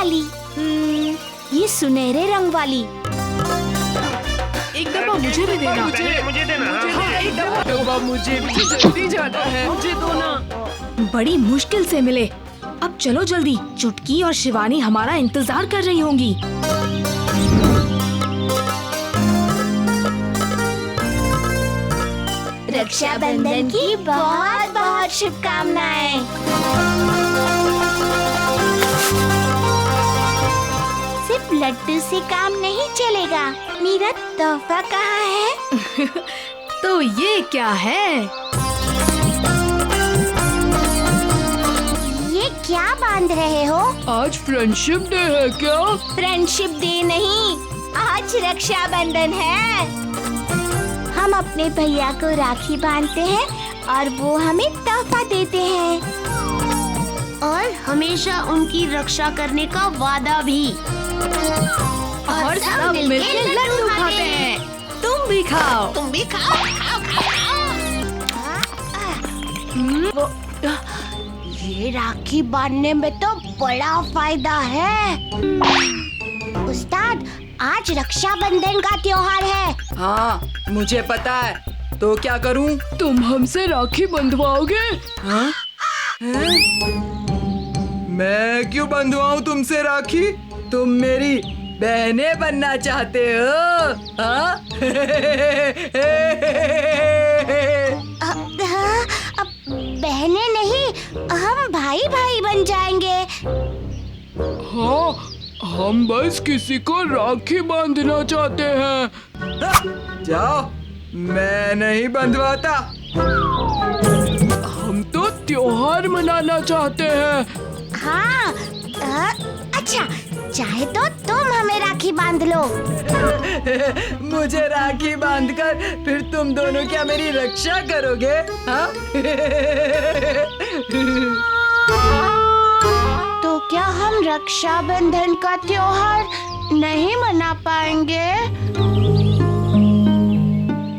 वाली? ये सुनहरे रंग वाली। एक डब्बा मुझे भी देना। मुझे देना। हाँ, एक डब्बा मुझे भी, जल्दी जाना है, मुझे दो ना। बड़ी मुश्किल से मिले। अब चलो जल्दी, चुटकी और शिवानी हमारा इंतजार कर रही होंगी। रक्षाबंधन की बहुत बहुत शुभकामनाएं। सिर्फ लड्डू से काम नहीं चलेगा। मेरा तोहफा कहाँ है? तो ये क्या है? ये क्या बांध रहे हो? आज फ्रेंडशिप डे है क्या? फ्रेंडशिप डे नहीं, आज रक्षाबंधन है। हम अपने भैया को राखी बांधते हैं और वो हमें तोहफा देते हैं और हमेशा उनकी रक्षा करने का वादा भी। और सब मिलकर लड्डू खाते हैं। तुम भी खाओ। तुम भी खाओ, खाओ, खाओ। ये राखी बांधने में तो बड़ा फायदा है। उस्ताद, आज रक्षाबंधन का त्योहार है। हाँ, मुझे पता है। तो क्या करूं? तुम हमसे राखी बंधवाओगे? हाँ? हैं? मैं क्यों बंधवाऊं तुमसे राखी? तुम मेरी बहनें बनना चाहते हो? हाँ? अब बहनें नहीं, हम भाई भाई बन जाएंगे। हाँ, हम बस किसी को राखी बांधना चाहते हैं। जाओ, मैं नहीं बंधवाता। हम तो त्योहार मनाना चाहते हैं। हाँ, अच्छा, चाहे तो तुम हमें राखी बांध लो। मुझे राखी बांधकर फिर तुम दोनों क्या मेरी रक्षा करोगे? हाँ? तो क्या हम रक्षाबंधन का त्योहार नहीं मना पाएंगे?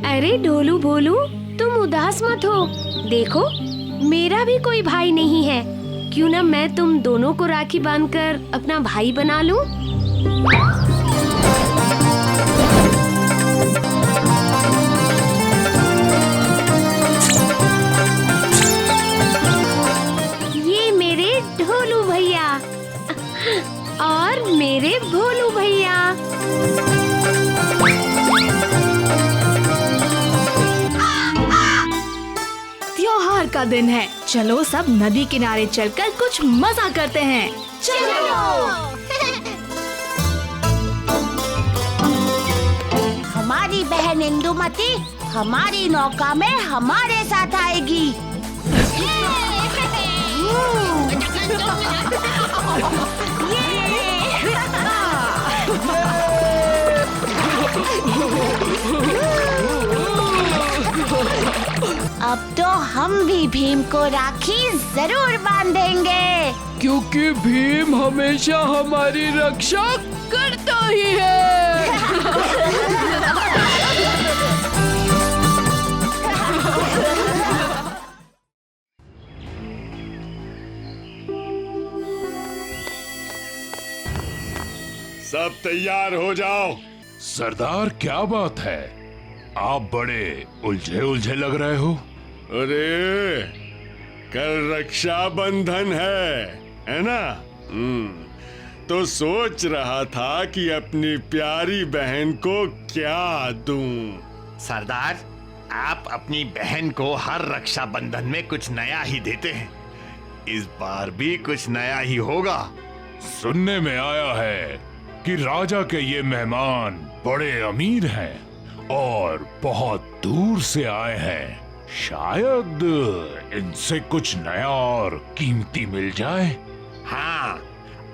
अरे ढोलू भोलू, तुम उदास मत हो। देखो, मेरा भी कोई भाई नहीं है। क्यों ना मैं तुम दोनों को राखी बांधकर अपना भाई बना लूं? ये मेरे ढोलू भैया और मेरे भोलू भैया। त्योहार का दिन है, चलो सब नदी किनारे चलकर कुछ मजा करते हैं। चलो। हमारी बहन इंदुमती हमारी नौका में हमारे साथ आएगी। अब तो हम भी भीम को राखी जरूर बांधेंगे, क्योंकि भीम हमेशा हमारी रक्षा करता ही है। सब तैयार हो जाओ। सरदार, क्या बात है? आप बड़े उलझे उलझे लग रहे हो। अरे, कल रक्षाबंधन है ना? तो सोच रहा था कि अपनी प्यारी बहन को क्या दूं। सरदार, आप अपनी बहन को हर रक्षाबंधन में कुछ नया ही देते हैं। इस बार भी कुछ नया ही होगा। सुनने में आया है कि राजा के ये मेहमान बड़े अमीर हैं और बहुत दूर से आए हैं। शायद इनसे कुछ नया और कीमती मिल जाए। हाँ,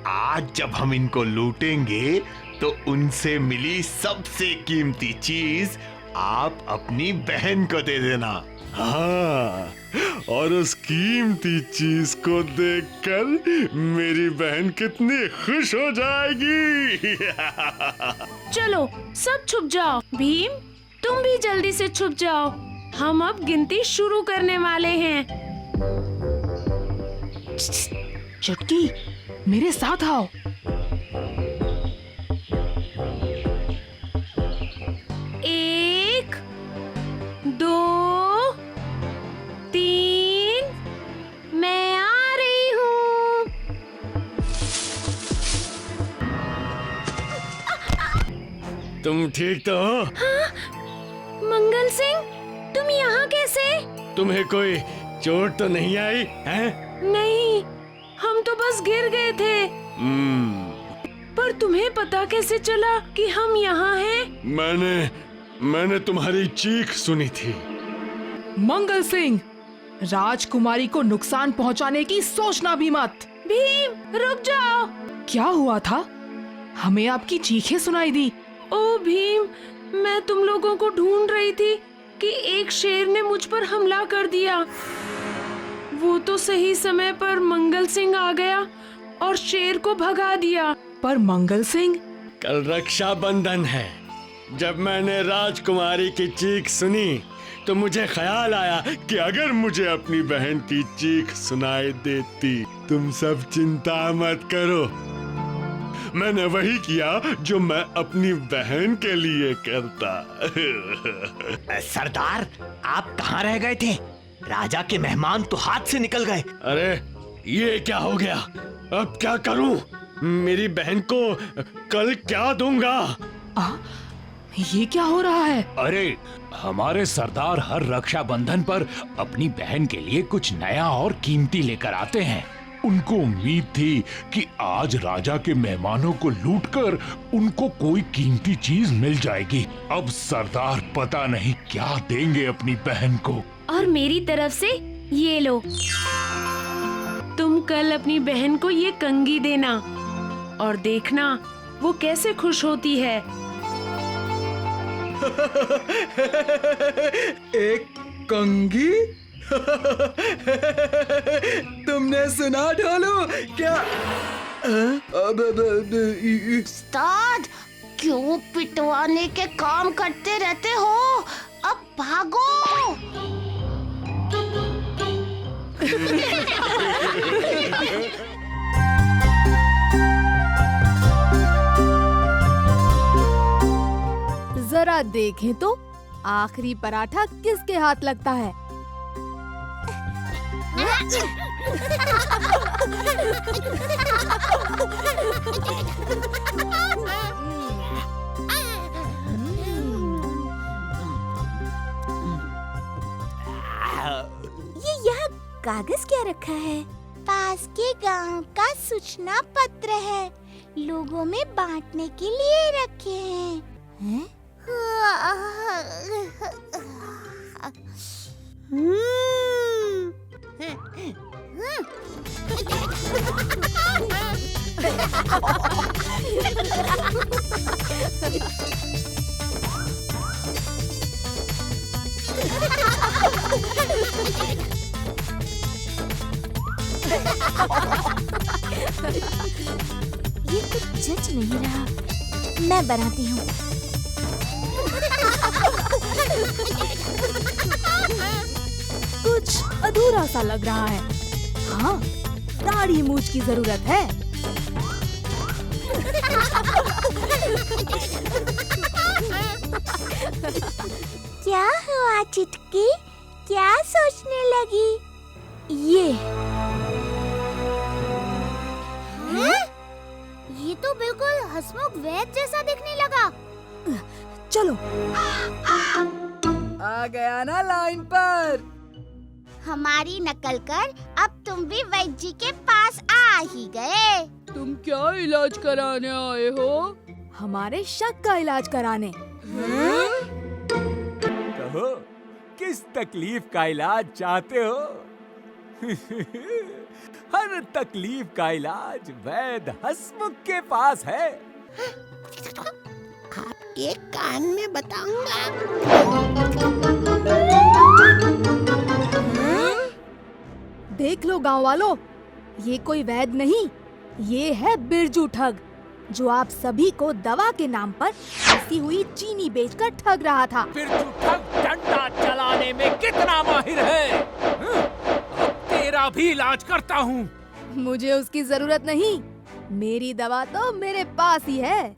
आज जब हम इनको लूटेंगे तो उनसे मिली सबसे कीमती चीज आप अपनी बहन को दे देना। हाँ, और उस कीमती चीज को देखकर मेरी बहन कितनी खुश हो जाएगी। चलो सब छुप जाओ। भीम, तुम भी जल्दी से छुप जाओ। हम अब गिनती शुरू करने वाले हैं। चुटकी, मेरे साथ आओ। तुम ठीक तो हो? मंगल सिंह, तुम यहाँ कैसे? तुम्हें कोई चोट तो नहीं आई है? नहीं, हम तो बस गिर गए थे। पर तुम्हें पता कैसे चला कि हम यहाँ हैं? मैंने तुम्हारी चीख सुनी थी। मंगल सिंह, राजकुमारी को नुकसान पहुंचाने की सोचना भी मत। भीम, रुक जाओ। क्या हुआ था? हमें आपकी चीखें सुनाई दी। ओ भीम, मैं तुम लोगों को ढूंढ रही थी कि एक शेर ने मुझ पर हमला कर दिया। वो तो सही समय पर मंगल सिंह आ गया और शेर को भगा दिया। पर मंगल सिंह, कल रक्षाबंधन है। जब मैंने राजकुमारी की चीख सुनी तो मुझे ख्याल आया कि अगर मुझे अपनी बहन की चीख सुनाई देती। तुम सब चिंता मत करो, मैंने वही किया जो मैं अपनी बहन के लिए करता। सरदार, आप कहाँ रह गए थे? राजा के मेहमान तो हाथ से निकल गए। अरे ये क्या हो गया? अब क्या करूं? मेरी बहन को कल क्या दूंगा? ये क्या हो रहा है? अरे, हमारे सरदार हर रक्षाबंधन पर अपनी बहन के लिए कुछ नया और कीमती लेकर आते हैं। उनको उम्मीद थी कि आज राजा के मेहमानों को लूटकर उनको कोई कीमती चीज मिल जाएगी। अब सरदार पता नहीं क्या देंगे अपनी बहन को। और मेरी तरफ से ये लो, तुम कल अपनी बहन को ये कंघी देना और देखना वो कैसे खुश होती है। एक कंघी? तुमने सुना ढोलू? क्या? उस्ताद, क्यों पिटवाने के काम करते रहते हो? अब भागो। जरा देखें तो आखिरी पराठा किसके हाथ लगता है? ये यहाँ कागज क्या रखा है? पास के गांव का सूचना पत्र है, लोगों में बांटने के लिए रखे हैं। ये कुछ जच नहीं रहा, मैं बनाती हूँ। कुछ अधूरा सा लग रहा है। हाँ, दाढ़ी मूछ की जरूरत है। क्या हुआ चुटकी? क्या सोचने लगी? ये तो बिल्कुल हसमुख वैद्य जैसा दिखने लगा। चलो। आ गया ना लाइन पर? हमारी नकल कर अब तुम भी वैद्य जी के पास आ ही गए। तुम क्या इलाज कराने आए हो? हमारे शक का इलाज कराने। कहो, किस तकलीफ का इलाज चाहते हो? हर तकलीफ का इलाज वैद्य हसमुख के पास है। आपके कान में बताऊंगा। देख लो गांव वालों, ये कोई वैद्य नहीं, ये है बिरजू ठग, जो आप सभी को दवा के नाम पर फंसी हुई चीनी बेचकर ठग रहा था। बिरजू ठग डंडा चलाने में कितना माहिर है। अब तेरा भी इलाज करता हूँ। मुझे उसकी जरूरत नहीं, मेरी दवा तो मेरे पास ही है।